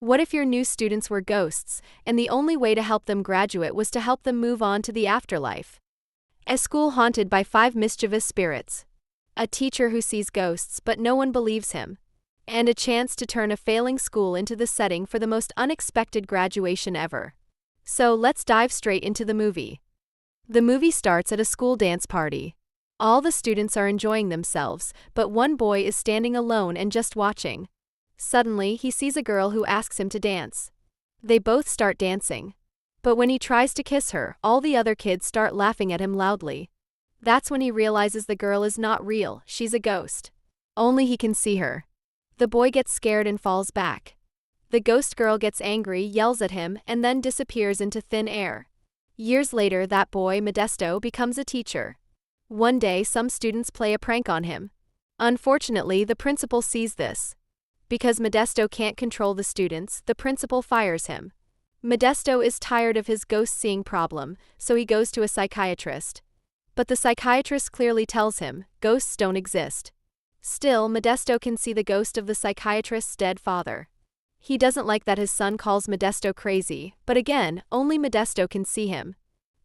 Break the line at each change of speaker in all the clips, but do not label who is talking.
What if your new students were ghosts, and the only way to help them graduate was to help them move on to the afterlife? A school haunted by 5 mischievous spirits. A teacher who sees ghosts but no one believes him. And a chance to turn a failing school into the setting for the most unexpected graduation ever. So let's dive straight into the movie. The movie starts at a school dance party. All the students are enjoying themselves, but one boy is standing alone and just watching. Suddenly, he sees a girl who asks him to dance. They both start dancing. But when he tries to kiss her, all the other kids start laughing at him loudly. That's when he realizes the girl is not real, she's a ghost. Only he can see her. The boy gets scared and falls back. The ghost girl gets angry, yells at him, and then disappears into thin air. Years later, that boy, Modesto, becomes a teacher. One day, some students play a prank on him. Unfortunately, the principal sees this. Because Modesto can't control the students, the principal fires him. Modesto is tired of his ghost-seeing problem, so he goes to a psychiatrist. But the psychiatrist clearly tells him, ghosts don't exist. Still, Modesto can see the ghost of the psychiatrist's dead father. He doesn't like that his son calls Modesto crazy, but again, only Modesto can see him.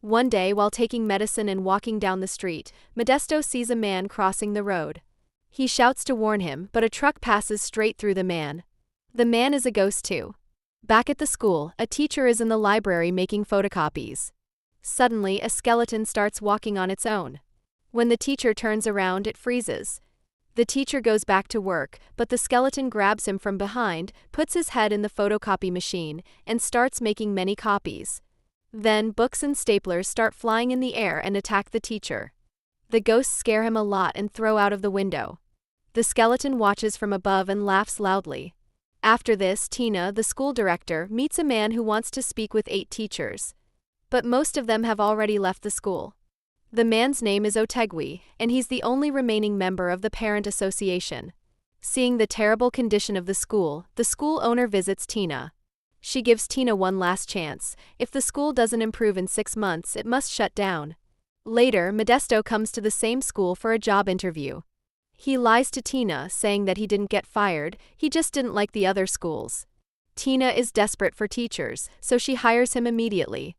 One day, while taking medicine and walking down the street, Modesto sees a man crossing the road. He shouts to warn him, but a truck passes straight through the man. The man is a ghost too. Back at the school, a teacher is in the library making photocopies. Suddenly, a skeleton starts walking on its own. When the teacher turns around, it freezes. The teacher goes back to work, but the skeleton grabs him from behind, puts his head in the photocopy machine, and starts making many copies. Then, books and staplers start flying in the air and attack the teacher. The ghosts scare him a lot and throw out of the window. The skeleton watches from above and laughs loudly. After this, Tina, the school director, meets a man who wants to speak with 8 teachers. But most of them have already left the school. The man's name is Otegui, and he's the only remaining member of the parent association. Seeing the terrible condition of the school owner visits Tina. She gives Tina one last chance. If the school doesn't improve in 6 months, it must shut down. Later, Modesto comes to the same school for a job interview. He lies to Tina, saying that he didn't get fired, he just didn't like the other schools. Tina is desperate for teachers, so she hires him immediately.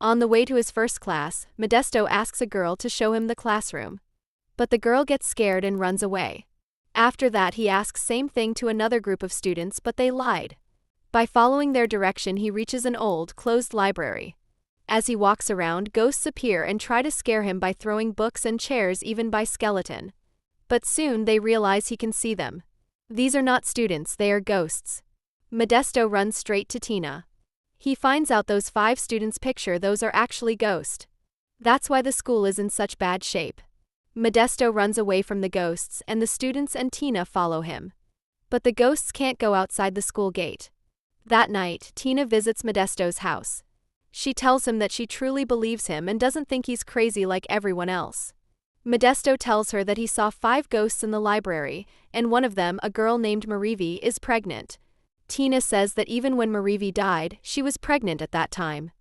On the way to his first class, Modesto asks a girl to show him the classroom. But the girl gets scared and runs away. After that, he asks same thing to another group of students, but they lied. By following their direction, he reaches an old, closed library. As he walks around, ghosts appear and try to scare him by throwing books and chairs, even by skeleton. But soon they realize he can see them. These are not students, they are ghosts. Modesto runs straight to Tina. He finds out those 5 students' picture, those are actually ghosts. That's why the school is in such bad shape. Modesto runs away from the ghosts, and the students and Tina follow him. But the ghosts can't go outside the school gate. That night, Tina visits Modesto's house. She tells him that she truly believes him and doesn't think he's crazy like everyone else. Modesto tells her that he saw 5 ghosts in the library, and one of them, a girl named Marivi, is pregnant. Tina says that even when Marivi died, she was pregnant at that time.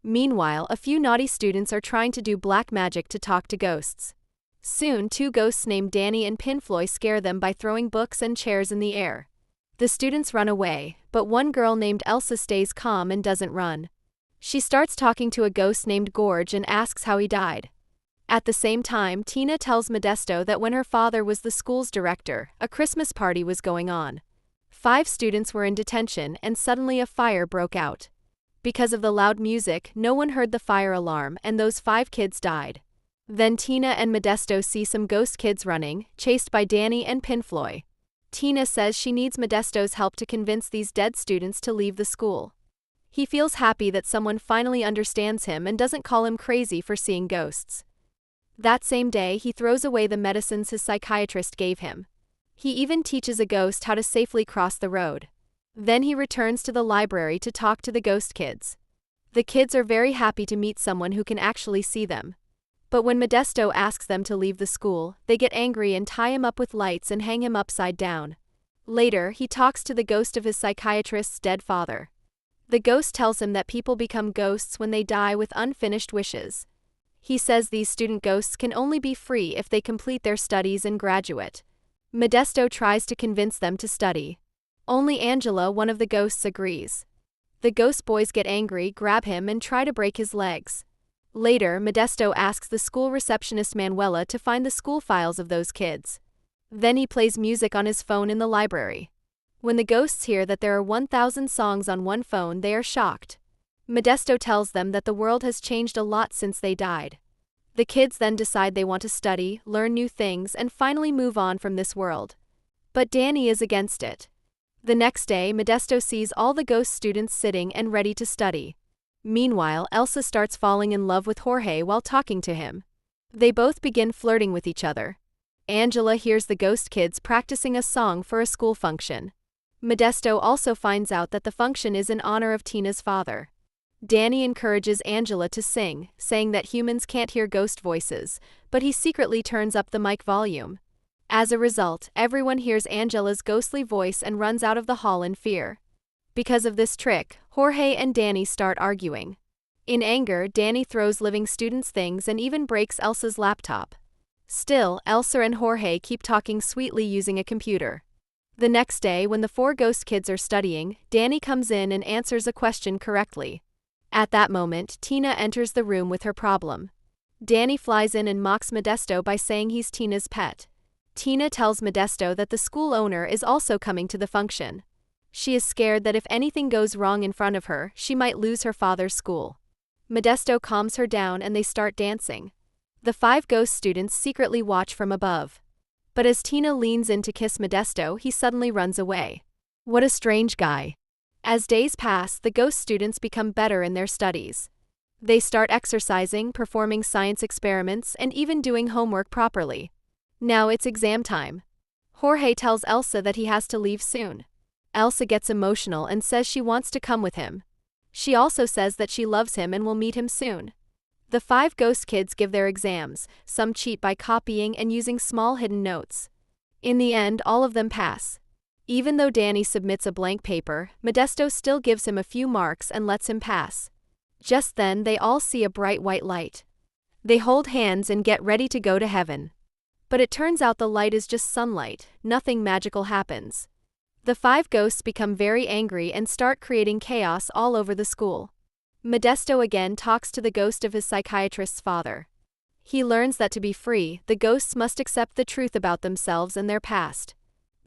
Meanwhile, a few naughty students are trying to do black magic to talk to ghosts. Soon, 2 ghosts named Danny and Pinfloy scare them by throwing books and chairs in the air. The students run away, but one girl named Elsa stays calm and doesn't run. She starts talking to a ghost named Gorge and asks how he died. At the same time, Tina tells Modesto that when her father was the school's director, a Christmas party was going on. 5 students were in detention, and suddenly a fire broke out. Because of the loud music, no one heard the fire alarm, and those 5 kids died. Then Tina and Modesto see some ghost kids running, chased by Danny and Pinfloy. Tina says she needs Modesto's help to convince these dead students to leave the school. He feels happy that someone finally understands him and doesn't call him crazy for seeing ghosts. That same day, he throws away the medicines his psychiatrist gave him. He even teaches a ghost how to safely cross the road. Then he returns to the library to talk to the ghost kids. The kids are very happy to meet someone who can actually see them. But when Modesto asks them to leave the school, they get angry and tie him up with lights and hang him upside down. Later, he talks to the ghost of his psychiatrist's dead father. The ghost tells him that people become ghosts when they die with unfinished wishes. He says these student ghosts can only be free if they complete their studies and graduate. Modesto tries to convince them to study. Only Angela, one of the ghosts, agrees. The ghost boys get angry, grab him, and try to break his legs. Later, Modesto asks the school receptionist Manuela to find the school files of those kids. Then he plays music on his phone in the library. When the ghosts hear that there are 1,000 songs on one phone, they are shocked. Modesto tells them that the world has changed a lot since they died. The kids then decide they want to study, learn new things, and finally move on from this world. But Danny is against it. The next day, Modesto sees all the ghost students sitting and ready to study. Meanwhile, Elsa starts falling in love with Jorge while talking to him. They both begin flirting with each other. Angela hears the ghost kids practicing a song for a school function. Modesto also finds out that the function is in honor of Tina's father. Danny encourages Angela to sing, saying that humans can't hear ghost voices, but he secretly turns up the mic volume. As a result, everyone hears Angela's ghostly voice and runs out of the hall in fear. Because of this trick, Jorge and Danny start arguing. In anger, Danny throws living students things and even breaks Elsa's laptop. Still, Elsa and Jorge keep talking sweetly using a computer. The next day, when the 4 ghost kids are studying, Danny comes in and answers a question correctly. At that moment, Tina enters the room with her problem. Danny flies in and mocks Modesto by saying he's Tina's pet. Tina tells Modesto that the school owner is also coming to the function. She is scared that if anything goes wrong in front of her, she might lose her father's school. Modesto calms her down and they start dancing. The 5 ghost students secretly watch from above. But as Tina leans in to kiss Modesto, he suddenly runs away. What a strange guy. As days pass, the ghost students become better in their studies. They start exercising, performing science experiments, and even doing homework properly. Now it's exam time. Jorge tells Elsa that he has to leave soon. Elsa gets emotional and says she wants to come with him. She also says that she loves him and will meet him soon. The 5 ghost kids give their exams, some cheat by copying and using small hidden notes. In the end, all of them pass. Even though Danny submits a blank paper, Modesto still gives him a few marks and lets him pass. Just then, they all see a bright white light. They hold hands and get ready to go to heaven. But it turns out the light is just sunlight, nothing magical happens. The 5 ghosts become very angry and start creating chaos all over the school. Modesto again talks to the ghost of his psychiatrist's father. He learns that to be free, the ghosts must accept the truth about themselves and their past.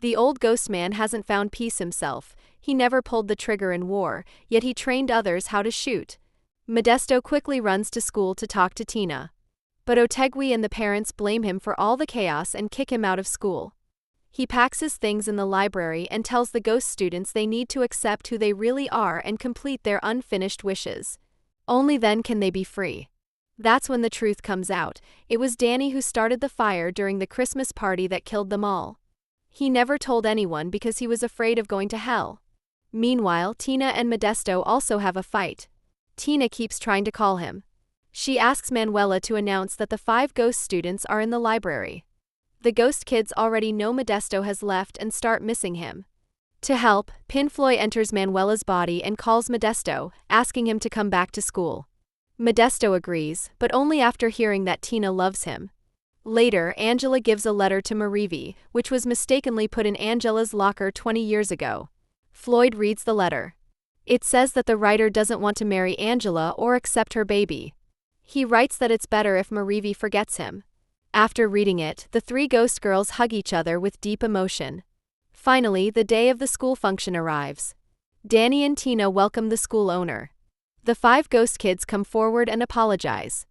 The old ghost man hasn't found peace himself, he never pulled the trigger in war, yet he trained others how to shoot. Modesto quickly runs to school to talk to Tina. But Otegui and the parents blame him for all the chaos and kick him out of school. He packs his things in the library and tells the ghost students they need to accept who they really are and complete their unfinished wishes. Only then can they be free. That's when the truth comes out. It was Danny who started the fire during the Christmas party that killed them all. He never told anyone because he was afraid of going to hell. Meanwhile, Tina and Modesto also have a fight. Tina keeps trying to call him. She asks Manuela to announce that the 5 ghost students are in the library. The ghost kids already know Modesto has left and start missing him. To help, Pinfloy enters Manuela's body and calls Modesto, asking him to come back to school. Modesto agrees, but only after hearing that Tina loves him. Later, Angela gives a letter to Marivi, which was mistakenly put in Angela's locker 20 years ago. Floyd reads the letter. It says that the writer doesn't want to marry Angela or accept her baby. He writes that it's better if Marivi forgets him. After reading it, the 3 ghost girls hug each other with deep emotion. Finally, the day of the school function arrives. Danny and Tina welcome the school owner. The 5 ghost kids come forward and apologize.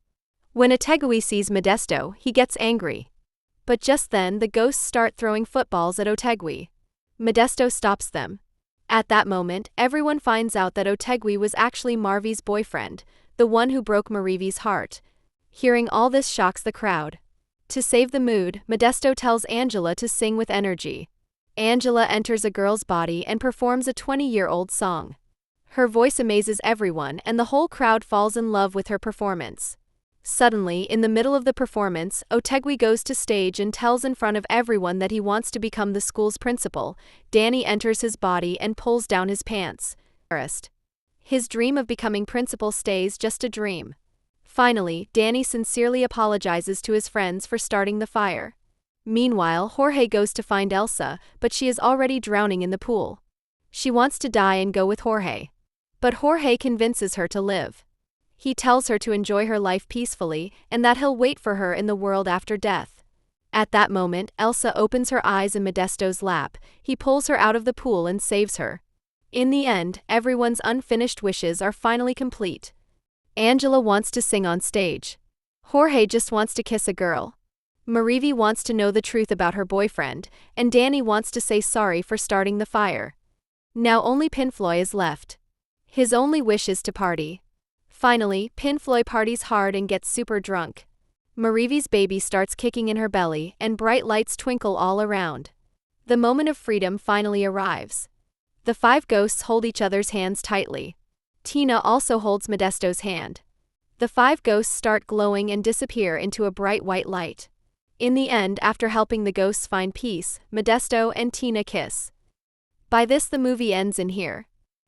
When Otegui sees Modesto, he gets angry. But just then, the ghosts start throwing footballs at Otegui. Modesto stops them. At that moment, everyone finds out that Otegui was actually Marvi's boyfriend, the one who broke Marivi's heart. Hearing all this shocks the crowd. To save the mood, Modesto tells Angela to sing with energy. Angela enters a girl's body and performs a 20-year-old song. Her voice amazes everyone and the whole crowd falls in love with her performance. Suddenly, in the middle of the performance, Otegui goes to stage and tells in front of everyone that he wants to become the school's principal. Danny enters his body and pulls down his pants. His dream of becoming principal stays just a dream. Finally, Danny sincerely apologizes to his friends for starting the fire. Meanwhile, Jorge goes to find Elsa, but she is already drowning in the pool. She wants to die and go with Jorge. But Jorge convinces her to live. He tells her to enjoy her life peacefully and that he'll wait for her in the world after death. At that moment, Elsa opens her eyes in Modesto's lap. He pulls her out of the pool and saves her. In the end, everyone's unfinished wishes are finally complete. Angela wants to sing on stage. Jorge just wants to kiss a girl. Marivi wants to know the truth about her boyfriend, and Danny wants to say sorry for starting the fire. Now only Pinfloy is left. His only wish is to party. Finally, Pinfloy parties hard and gets super drunk. Marivi's baby starts kicking in her belly, and bright lights twinkle all around. The moment of freedom finally arrives. The 5 ghosts hold each other's hands tightly. Tina also holds Modesto's hand. The 5 ghosts start glowing and disappear into a bright white light. In the end, after helping the ghosts find peace, Modesto and Tina kiss. By this, the movie ends in here.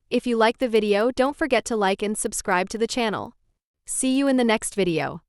If you like the video, don't forget to like and subscribe to the channel. See you in the next video.